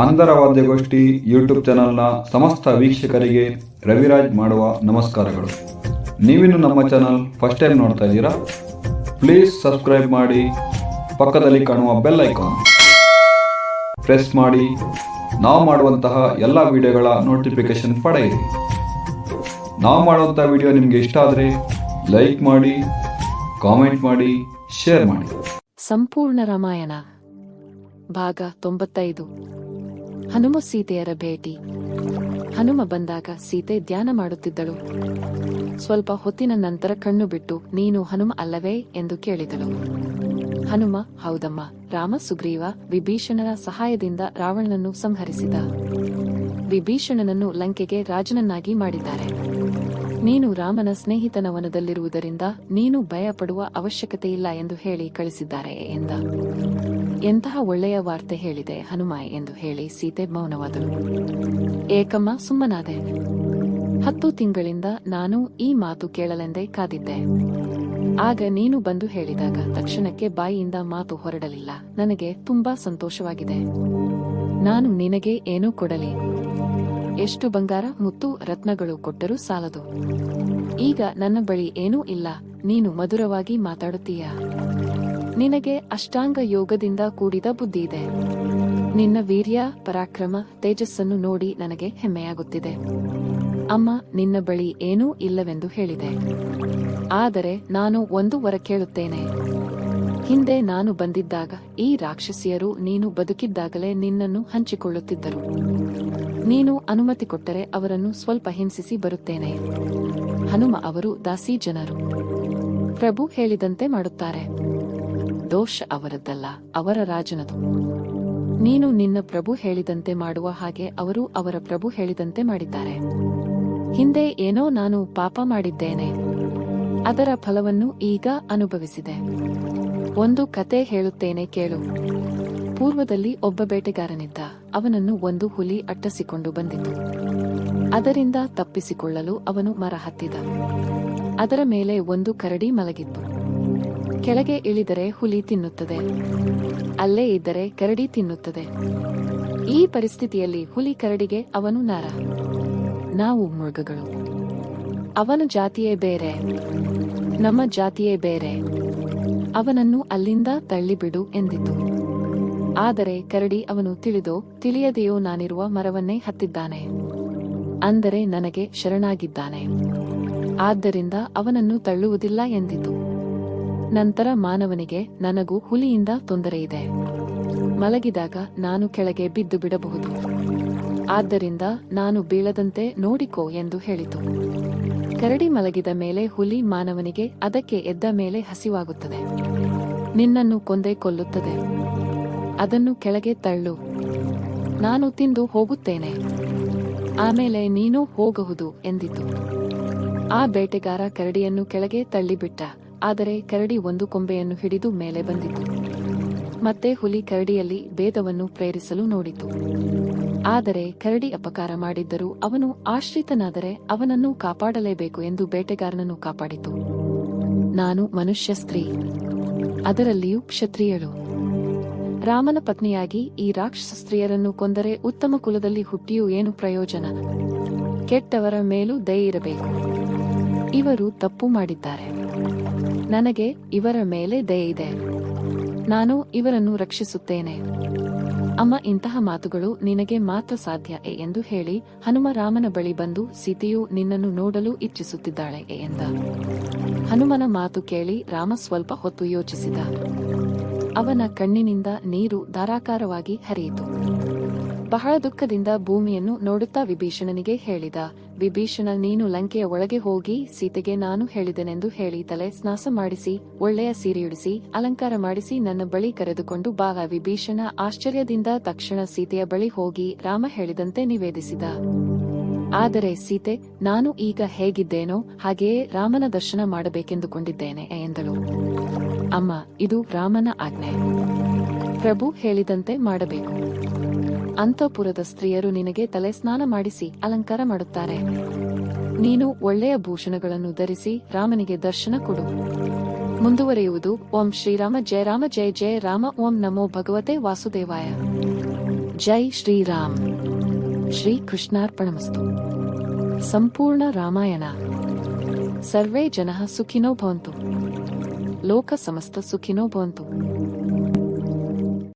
Andhra ವಾದ್ಯಗೋಷ್ಠಿ YouTube ಚಾನಲ್ನ ಸಮಸ್ತ ವೀಕ್ಷಕರಿಗೆ ರವಿರಾಜ್ ಮಾಡುವ ನಮಸ್ಕಾರಗಳು. ನೀವಿನ್ನು ನಮ್ಮ ಚಾನಲ್ ಫಸ್ಟ್ ಟೈಮ್ ನೋಡ್ತಾ ಇದ್ದೀರಾ? ಪ್ಲೀಸ್ ಸಬ್ಸ್ಕ್ರೈಬ್ ಮಾಡಿ, ಪಕ್ಕದಲ್ಲಿ ಕಾಣುವ ಬೆಲ್ ಐಕಾನ್ ಪ್ರೆಸ್ ಮಾಡಿ ನಾವು ಮಾಡುವಂತಹ ಎಲ್ಲ ವಿಡಿಯೋಗಳ ನೋಟಿಫಿಕೇಶನ್ ಪಡೆಯಿರಿ. ನಾವು ಮಾಡುವಂಥ ವಿಡಿಯೋ ನಿಮಗೆ ಇಷ್ಟ ಆದರೆ ಲೈಕ್ ಮಾಡಿ, ಕಾಮೆಂಟ್ ಮಾಡಿ, ಶೇರ್ ಮಾಡಿ. ಸಂಪೂರ್ಣ ರಾಮಾಯಣ ಭಾಗ 95. ಹನುಮ ಸೀತೆಯರ ಭೇಟಿ. ಹನುಮ ಬಂದಾಗ ಸೀತೆ ಧ್ಯಾನ ಮಾಡುತ್ತಿದ್ದಳು. ಸ್ವಲ್ಪ ಹೊತ್ತಿನ ನಂತರ ಕಣ್ಣು ಬಿಟ್ಟು, ನೀನು ಹನುಮ ಅಲ್ಲವೇ ಎಂದು ಕೇಳಿದಳು. ಹನುಮ, ಹೌದಮ್ಮ. ರಾಮ ಸುಗ್ರೀವ ವಿಭೀಷಣನ ಸಹಾಯದಿಂದ ರಾವಣನನ್ನು ಸಂಹರಿಸಿದ. ವಿಭೀಷಣನನ್ನು ಲಂಕೆಗೆ ರಾಜನನ್ನಾಗಿ ಮಾಡಿದ್ದಾರೆ. ನೀನು ರಾಮನ ಸ್ನೇಹಿತನ ವನದಲ್ಲಿರುವುದರಿಂದ ನೀನು ಭಯ ಪಡುವ ಅವಶ್ಯಕತೆಯಿಲ್ಲ ಎಂದು ಹೇಳಿ ಕಳಿಸಿದ್ದಾರೆ ಎಂದ. ಎಂತಹ ಒಳ್ಳೆಯ ವಾರ್ತೆ ಹೇಳಿದೆ ಹನುಮ ಎಂದು ಹೇಳಿ ಸೀತೆ ಮೌನವಾದಳು. ಏಕಮ್ಮ, ಸುಮ್ಮನಾದೆ. 10 ತಿಂಗಳಿಂದ ನಾನು ಈ ಮಾತು ಕೇಳಲೆಂದೇ ಕಾದಿದ್ದೆ. ಆಗ ನೀನು ಬಂದು ಹೇಳಿದಾಗ ತಕ್ಷಣಕ್ಕೆ ಬಾಯಿಯಿಂದ ಮಾತು ಹೊರಡಲಿಲ್ಲ. ನನಗೆ ತುಂಬಾ ಸಂತೋಷವಾಗಿದೆ. ನಾನು ನಿನಗೆ ಏನೂ ಕೊಡಲಿ? ಎಷ್ಟು ಬಂಗಾರ, ಮುತ್ತು, ರತ್ನಗಳು ಕೊಟ್ಟರೂ ಸಾಲದು. ಈಗ ನನ್ನ ಬಳಿ ಏನೂ ಇಲ್ಲ. ನೀನು ಮಧುರವಾಗಿ ಮಾತಾಡುತ್ತೀಯ. ನಿನಗೆ ಅಷ್ಟಾಂಗ ಯೋಗದಿಂದ ಕೂಡಿದ ಬುದ್ಧಿ ಇದೆ. ನಿನ್ನ ವೀರ್ಯ, ಪರಾಕ್ರಮ, ತೇಜಸ್ಸನ್ನು ನೋಡಿ ನನಗೆ ಹೆಮ್ಮೆಯಾಗುತ್ತಿದೆ. ಅಮ್ಮ, ನಿನ್ನ ಬಳಿ ಏನೂ ಇಲ್ಲವೆಂದು ಹೇಳಿದೆ. ಆದರೆ ನಾನು ಒಂದು ವರ ಕೇಳುತ್ತೇನೆ. ಹಿಂದೆ ನಾನು ಬಂದಿದ್ದಾಗ ಈ ರಾಕ್ಷಸಿಯರು ನೀನು ಬದುಕಿದ್ದಾಗಲೇ ನಿನ್ನನ್ನು ಹಂಚಿಕೊಳ್ಳುತ್ತಿದ್ದರು. ನೀನು ಅನುಮತಿ ಕೊಟ್ಟರೆ ಅವರನ್ನು ಸ್ವಲ್ಪ ಹಿಂಸಿಸಿ ಬರುತ್ತೇನೆ. ಹನುಮ ಅವರು ದಾಸಿ ಜನರು. ಪ್ರಭು ಹೇಳಿದಂತೆ ಮಾಡುತ್ತಾರೆ. ದೋಷ ಅವರದ್ದಲ್ಲ, ಅವರ ರಾಜನದು. ನೀನು ನಿನ್ನ ಪ್ರಭು ಹೇಳಿದಂತೆ ಮಾಡುವ ಹಾಗೆ ಅವರು ಅವರ ಪ್ರಭು ಹೇಳಿದಂತೆ ಮಾಡಿದ್ದಾರೆ. ಹಿಂದೆ ಏನೋ ನಾನು ಪಾಪ ಮಾಡಿದ್ದೇನೆ. ಅದರ ಫಲವನ್ನು ಈಗ ಅನುಭವಿಸಿದೆ. ಒಂದು ಕತೆ ಹೇಳುತ್ತೇನೆ ಕೇಳು. ಪೂರ್ವದಲ್ಲಿ ಒಬ್ಬ ಬೇಟೆಗಾರನಿದ್ದ. ಅವನನ್ನು ಒಂದು ಹುಲಿ ಅಟ್ಟಸಿಕೊಂಡು ಬಂದಿತು. ಅದರಿಂದ ತಪ್ಪಿಸಿಕೊಳ್ಳಲು ಅವನು ಮರ ಹತ್ತಿದ. ಅದರ ಮೇಲೆ ಒಂದು ಕರಡಿ ಮಲಗಿತ್ತು. ಕೆಳಗೆ ಇಳಿದರೆ ಹುಲಿ ತಿನ್ನುತ್ತದೆ, ಅಲ್ಲೇ ಇದ್ದರೆ ಕರಡಿ ತಿನ್ನುತ್ತದೆ. ಈ ಪರಿಸ್ಥಿತಿಯಲ್ಲಿ ಹುಲಿ ಕರಡಿಗೆ ಅವನು ನರ, ನಾವು ಮೃಗಗಳು. ಅವನ ಜಾತಿಯೇ ಬೇರೆ, ನಮ್ಮ ಜಾತಿಯೇ ಬೇರೆ. ಅವನನ್ನು ಅಲ್ಲಿಂದ ತಳ್ಳಿಬಿಡು ಎಂದಿತು. ಆದರೆ ಕರಡಿ ಅವನು ತಿಳಿದೋ ತಿಳಿಯದೆಯೋ ನಾನಿರುವ ಮರವನ್ನೇ ಹತ್ತಿದ್ದಾನೆ. ಅಂದರೆ ನನಗೆ ಶರಣಾಗಿದ್ದಾನೆ. ಆದ್ದರಿಂದ ಅವನನ್ನು ತಳ್ಳುವುದಿಲ್ಲ ಎಂದಿತು. ನಂತರ ಮಾನವನಿಗೆ, ನನಗೂ ಹುಲಿಯಿಂದ ತೊಂದರೆಯಿದೆ. ಮಲಗಿದಾಗ ನಾನು ಕೆಳಗೆ ಬಿದ್ದು ಬಿಡಬಹುದು. ಆದ್ದರಿಂದ ನಾನು ಬೀಳದಂತೆ ನೋಡಿಕೋ ಎಂದು ಹೇಳಿತು. ಕರಡಿ ಮಲಗಿದ ಮೇಲೆ ಹುಲಿ ಮಾನವನಿಗೆ, ಅದಕ್ಕೆ ಎದ್ದ ಮೇಲೆ ಹಸಿವಾಗುತ್ತದೆ. ನಿನ್ನನ್ನು ಕೊಂದೇ ಕೊಲ್ಲುತ್ತದೆ. ಅದನ್ನು ಕೆಳಗೆ ತಳ್ಳು, ನಾನು ತಿಂದು ಹೋಗುತ್ತೇನೆ. ಆಮೇಲೆ ನೀನು ಹೋಗಬಹುದು ಎಂದಿತು. ಆ ಬೇಟೆಗಾರ ಕರಡಿಯನ್ನು ಕೆಳಗೆ ತಳ್ಳಿಬಿಟ್ಟ. ಆದರೆ ಕರಡಿ ಒಂದು ಕೊಂಬೆಯನ್ನು ಹಿಡಿದು ಮೇಲೆ ಬಂದಿತು. ಮತ್ತೆ ಹುಲಿ ಕರಡಿಯಲ್ಲಿ ಭೇದವನ್ನು ಪ್ರೇರಿಸಲು ನೋಡಿತು. ಆದರೆ ಕರಡಿ ಅಪಕಾರ ಮಾಡಿದ್ದರೂ ಅವನು ಆಶ್ರಿತನಾದರೆ ಅವನನ್ನು ಕಾಪಾಡಲೇಬೇಕು ಎಂದು ಬೇಟೆಗಾರನನ್ನು ಕಾಪಾಡಿತು. ನಾನು ಮನುಷ್ಯ ಸ್ತ್ರೀ, ಅದರಲ್ಲಿಯೂ ಕ್ಷತ್ರಿಯಳು. ರಾಮನ ಪತ್ನಿಯಾಗಿ ಈ ರಾಕ್ಷಸ ಸ್ತ್ರೀಯರನ್ನು ಕೊಂದರೆ ಉತ್ತಮ ಕುಲದಲ್ಲಿ ಹುಟ್ಟಿಯೂ ಏನು ಪ್ರಯೋಜನ? ಕೆಟ್ಟವರ ಮೇಲೂ ದಯೆ ಇರಬೇಕು. ಇವರು ತಪ್ಪು ಮಾಡಿದ್ದಾರೆ. ನನಗೆ ಇವರ ಮೇಲೆ ದಯೆ ಇದೆ. ನಾನು ಇವರನ್ನು ರಕ್ಷಿಸುತ್ತೇನೆ. ಅಮ್ಮ, ಇಂತಹ ಮಾತುಗಳು ನಿನಗೆ ಮಾತ್ರ ಸಾಧ್ಯ ಎಂದು ಹೇಳಿ ಹನುಮ ರಾಮನ ಬಳಿ ಬಂದು, ಸೀತೆಯು ನಿನ್ನನ್ನು ನೋಡಲು ಇಚ್ಛಿಸುತ್ತಿದ್ದಾಳೆ ಎಂದ. ಹನುಮನ ಮಾತು ಕೇಳಿ ರಾಮ ಸ್ವಲ್ಪ ಹೊತ್ತು ಯೋಚಿಸಿದ. ಅವನ ಕಣ್ಣಿನಿಂದ ನೀರು ಧಾರಾಕಾರವಾಗಿ ಹರಿಯಿತು. ಬಹಳ ದುಃಖದಿಂದ ಭೂಮಿಯನ್ನು ನೋಡುತ್ತಾ ವಿಭೀಷಣನಿಗೆ ಹೇಳಿದ. ವಿಭೀಷಣ, ನೀನು ಲಂಕೆಯ ಒಳಗೆ ಹೋಗಿ ಸೀತೆಗೆ ನಾನು ಹೇಳಿದೆನೆಂದು ಹೇಳಿ ತಲೆ ಸ್ನಾಸ ಮಾಡಿಸಿ, ಒಳ್ಳೆಯ ಸೀರೆಯುಡಿಸಿ, ಅಲಂಕಾರ ಮಾಡಿಸಿ ನನ್ನ ಬಳಿ ಕರೆದುಕೊಂಡು ಬಾ. ವಿಭೀಷಣ ಆಶ್ಚರ್ಯದಿಂದ ತಕ್ಷಣ ಸೀತೆಯ ಬಳಿ ಹೋಗಿ ರಾಮ ಹೇಳಿದಂತೆ ನಿವೇದಿಸಿದ. ಆದರೆ ಸೀತೆ, ನಾನು ಈಗ ಹೇಗಿದ್ದೇನೋ ಹಾಗೆಯೇ ರಾಮನ ದರ್ಶನ ಮಾಡಬೇಕೆಂದುಕೊಂಡಿದ್ದೇನೆ ಎಂದಳು. ಅಮ್ಮ, ಇದು ರಾಮನ ಆಜ್ಞೆ. ಪ್ರಭು ಹೇಳಿದಂತೆ ಮಾಡಬೇಕು. ಅಂತಃಪುರದ ಸ್ತ್ರೀಯರು ನಿನಗೆ ತಲೆ ಸ್ನಾನ ಮಾಡಿಸಿ ಅಲಂಕಾರ ಮಾಡುತ್ತಾರೆ. ನೀನು ಒಳ್ಳೆಯ ಭೂಷಣಗಳನ್ನು ಧರಿಸಿ ರಾಮನಿಗೆ ದರ್ಶನ ಕೊಡು. ಮುಂದುವರಿಯುವುದು. ಓಂ ಶ್ರೀರಾಮ ಜಯ ರಾಮ ಜಯ ಜಯ ರಾಮ. ಓಂ ನಮೋ ಭಗವತೆ ವಾಸುದೇವಾಯ. ಜೈ ಶ್ರೀರಾಮ್. ಶ್ರೀಕೃಷ್ಣಾರ್ಪಣಮಸ್ತು. ಸಂಪೂರ್ಣ ರಾಮಾಯಣ. ಸರ್ವೇ ಜನಃ ಸುಖಿನೋ ಭವಂತು. ಲೋಕ ಸಮಸ್ತ ಸುಖಿನೋ ಭವಂತು.